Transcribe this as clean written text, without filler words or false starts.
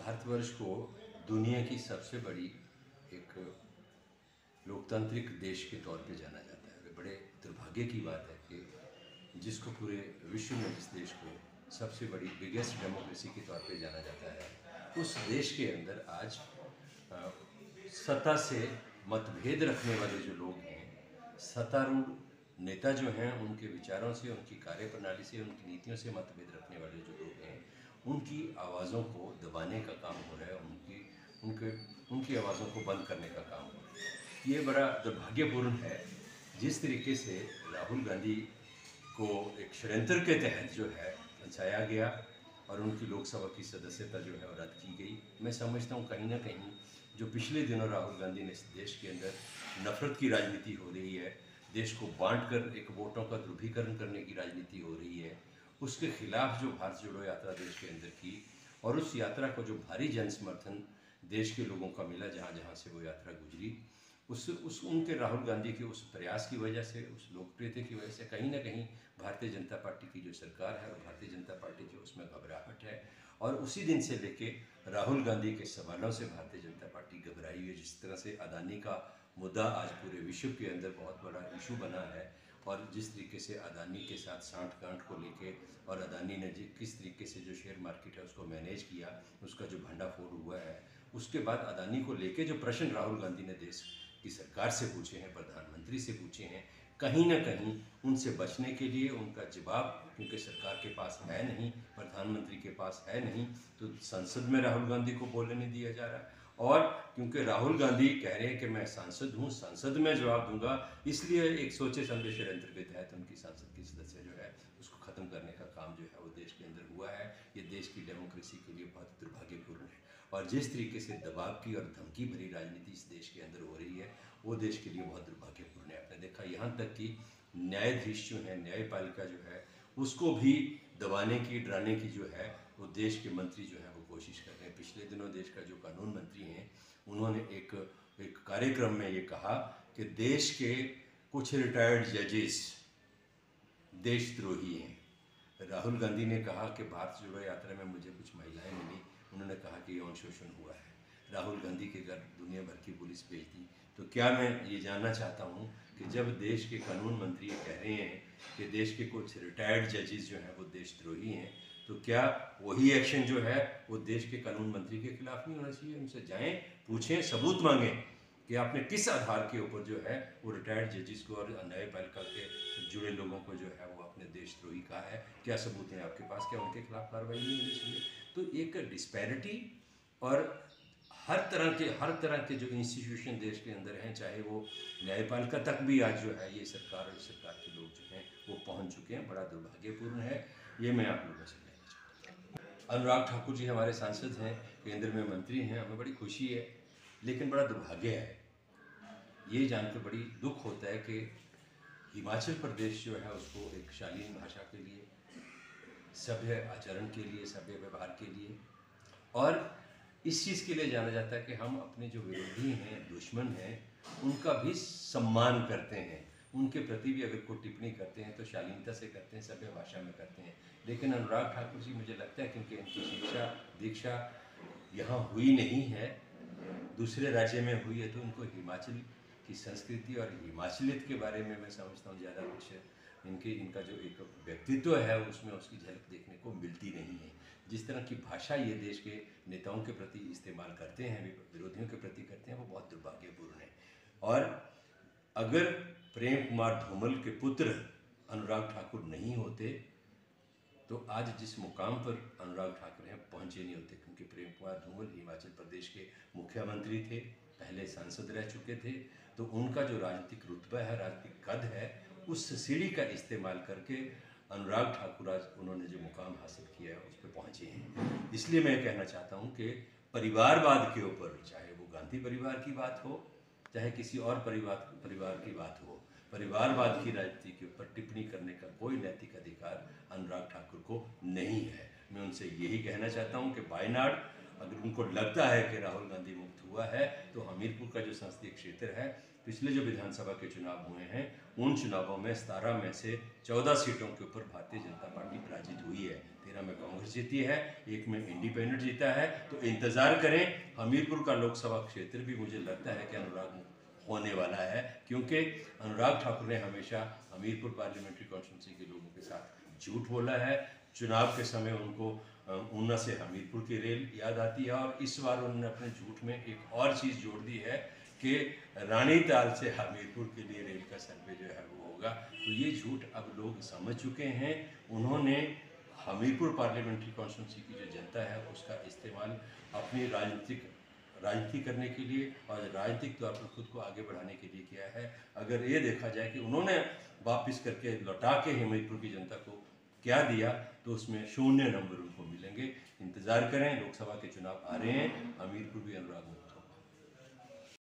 भारतवर्ष को दुनिया की सबसे बड़ी एक लोकतांत्रिक देश के तौर पे जाना जाता है। बड़े दुर्भाग्य की बात है कि जिसको पूरे विश्व में जिस देश को सबसे बड़ी बिगेस्ट डेमोक्रेसी के तौर पे जाना जाता है, उस देश के अंदर आज सत्ता से मतभेद रखने वाले जो लोग हैं, सत्तारूढ़ नेता जो हैं, उनके विचारों से, उनकी कार्यप्रणाली से, उनकी नीतियों से मतभेद रखने वाले जो लोग हैं, उनकी आवाज़ों को दबाने का काम हो रहा है, उनकी आवाज़ों को बंद करने का काम हो रहा है। ये बड़ा दुर्भाग्यपूर्ण है। जिस तरीके से राहुल गांधी को एक षड्यंत्र के तहत जो है फंसाया गया और उनकी लोकसभा की सदस्यता जो है वो रद्द की गई, मैं समझता हूँ कहीं ना कहीं जो पिछले दिनों राहुल गांधी ने इस देश के अंदर नफरत की राजनीति हो रही है, देश को बांटकर एक वोटों का ध्रुवीकरण करने की राजनीति हो रही है, उसके खिलाफ जो भारत जोड़ो यात्रा देश के अंदर की और उस यात्रा को जो भारी जन समर्थन देश के लोगों का मिला, जहाँ जहाँ से वो यात्रा गुजरी, उस उनके राहुल गांधी के उस प्रयास की वजह से, उस लोकप्रियता की वजह से कहीं ना कहीं भारतीय जनता पार्टी की जो सरकार है और भारतीय जनता पार्टी जो उसमें घबराहट है। और उसी दिन से लेके राहुल गांधी के सवालों से भारतीय जनता पार्टी घबराई हुई है। जिस तरह से अदानी का मुद्दा आज पूरे विश्व के अंदर बहुत बड़ा इशू बना है और जिस तरीके से अदानी के साथ सांठ-गांठ को लेके और अदानी ने किस तरीके से जो शेयर मार्केट है उसको मैनेज किया, उसका जो भंडाफोड़ हुआ है, उसके बाद अदानी को लेके जो प्रश्न राहुल गांधी ने देश की सरकार से पूछे हैं, प्रधानमंत्री से पूछे हैं, कहीं ना कहीं उनसे बचने के लिए उनका जवाब, क्योंकि सरकार के पास है नहीं, प्रधानमंत्री के पास है नहीं, तो संसद में राहुल गांधी को बोलने नहीं दिया जा रहा है। और क्योंकि राहुल गांधी कह रहे हैं कि मैं सांसद हूँ, संसद में जवाब दूंगा, इसलिए एक सोचे समझे षड्यंत्र के तहत उनकी संसद की सदस्य जो है उसको ख़त्म करने का काम जो है वो देश के अंदर हुआ है। ये देश की डेमोक्रेसी के लिए बहुत दुर्भाग्यपूर्ण है और जिस तरीके से दबाव की और धमकी भरी राजनीति इस देश के अंदर हो रही है वो देश के लिए बहुत दुर्भाग्यपूर्ण है। आपने देखा यहाँ तक कि न्यायाधीश जो है, न्यायपालिका जो है, उसको भी दबाने की, डराने की जो है वो देश के मंत्री जो है वो कोशिश कर रहे हैं। पिछले दिनों देश का जो कानून मंत्री हैं, उन्होंने एक कार्यक्रम में ये कहा कि देश के कुछ रिटायर्ड जजेस देशद्रोही हैं। राहुल गांधी ने कहा कि भारत जोड़ो यात्रा में मुझे कुछ महिलाएं मिली, उन्होंने कहा कि यौन शोषण हुआ है। राहुल गांधी के घर दुनिया भर की पुलिस भेज दी। तो क्या मैं ये जानना चाहता हूँ कि जब देश के कानून मंत्री कह रहे हैं कि देश के कुछ रिटायर्ड जजेस जो हैं वो देशद्रोही हैं, तो क्या वही एक्शन जो है वो देश के कानून मंत्री के खिलाफ नहीं होना चाहिए? उनसे जाएं, पूछें, सबूत मांगें कि आपने किस आधार के ऊपर जो है वो रिटायर्ड जजेस को और न्यायपालिका के जुड़े लोगों को जो है वो अपने देशद्रोही कहा है। क्या सबूत हैं आपके पास? क्या उनके खिलाफ कार्रवाई नहीं होनी चाहिए? तो एक डिस्पैरिटी और हर तरह के जो इंस्टीट्यूशन देश के अंदर हैं, चाहे वो न्यायपालिका तक भी आज जो है ये सरकार और सरकार के लोग जो हैं वो पहुंच चुके हैं। बड़ा दुर्भाग्यपूर्ण है। ये मैं आप लोगों से कहना चाहता हूँ। अनुराग ठाकुर जी हमारे सांसद हैं, केंद्र में मंत्री हैं, हमें बड़ी खुशी है, लेकिन बड़ा दुर्भाग्य है ये जानकर, बड़ी दुख होता है कि हिमाचल प्रदेश जो है उसको एक शालीन भाषा के लिए, सभ्य आचरण के लिए, सभ्य व्यवहार के लिए और इस चीज़ के लिए जाना जाता है कि हम अपने जो विरोधी हैं, दुश्मन हैं, उनका भी सम्मान करते हैं, उनके प्रति भी अगर कोई टिप्पणी करते हैं तो शालीनता से करते हैं, सभ्य भाषा में करते हैं। लेकिन अनुराग ठाकुर जी, मुझे लगता है क्योंकि इनकी शिक्षा दीक्षा यहाँ हुई नहीं है, दूसरे राज्य में हुई है, तो उनको हिमाचल की संस्कृति और हिमाचलियत के बारे में मैं समझता हूँ ज़्यादा कुछ इनका जो एक व्यक्तित्व है उसमें उसकी झलक देखने को मिलती नहीं है। जिस तरह की भाषा ये देश के नेताओं के प्रति इस्तेमाल करते हैं, विरोधियों के प्रति करते हैं, वो बहुत दुर्भाग्यपूर्ण है। और अगर प्रेम कुमार धूमल के पुत्र अनुराग ठाकुर नहीं होते तो आज जिस मुकाम पर अनुराग ठाकुर हैं पहुँचे नहीं होते, क्योंकि प्रेम कुमार धूमल हिमाचल प्रदेश के मुख्यमंत्री थे, पहले सांसद रह चुके थे, तो उनका जो राजनीतिक रुतबा है, राजनीतिक कद है, उस सीढ़ी का इस्तेमाल करके अनुराग ठाकुर आज उन्होंने जो मुकाम हासिल किया है उस पर पहुँचे हैं। इसलिए मैं कहना चाहता हूँ कि परिवारवाद के ऊपर, चाहे वो गांधी परिवार की बात हो, चाहे किसी और परिवार की बात हो, परिवारवाद की राजनीति के ऊपर टिप्पणी करने का कोई नैतिक अधिकार अनुराग ठाकुर को नहीं है। मैं उनसे यही कहना चाहता हूँ कि वायनाड अगर उनको लगता है कि राहुल गांधी मुक्त हुआ है तो हमीरपुर का जो संसदीय क्षेत्र है, पिछले जो विधानसभा के चुनाव हुए हैं उन चुनावों में 17 में से 14 सीटों के ऊपर भारतीय जनता पार्टी पराजित हुई है। 13 में कांग्रेस जीती है, 1 में इंडिपेंडेंट जीता है। तो इंतजार करें, हमीरपुर का लोकसभा क्षेत्र भी मुझे लगता है कि अनुराग मुक्त होने वाला है, क्योंकि अनुराग ठाकुर ने हमेशा हमीरपुर पार्लियामेंट्री कॉन्स्टिट्यूंसी के लोगों के साथ झूठ बोला है। चुनाव के समय उनको ऊना से हमीरपुर की रेल याद आती है, और इस बार उन्होंने अपने झूठ में एक और चीज़ जोड़ दी है कि रानीताल से हमीरपुर के लिए रेल का सर्वे जो है वो होगा। तो ये झूठ अब लोग समझ चुके हैं। उन्होंने हमीरपुर पार्लियामेंट्री कॉन्स्टिट्यूंसी की जो जनता है उसका इस्तेमाल अपनी राजनीति करने के लिए और राजनीतिक तौर पर खुद को आगे बढ़ाने के लिए किया है। अगर ये देखा जाए कि उन्होंने वापस करके लौटा के हमीरपुर की जनता को क्या दिया, तो उसमें 0 नंबर उनको मिलेंगे। इंतज़ार करें, लोकसभा के चुनाव आ रहे हैं, हमीरपुर भी अनुराग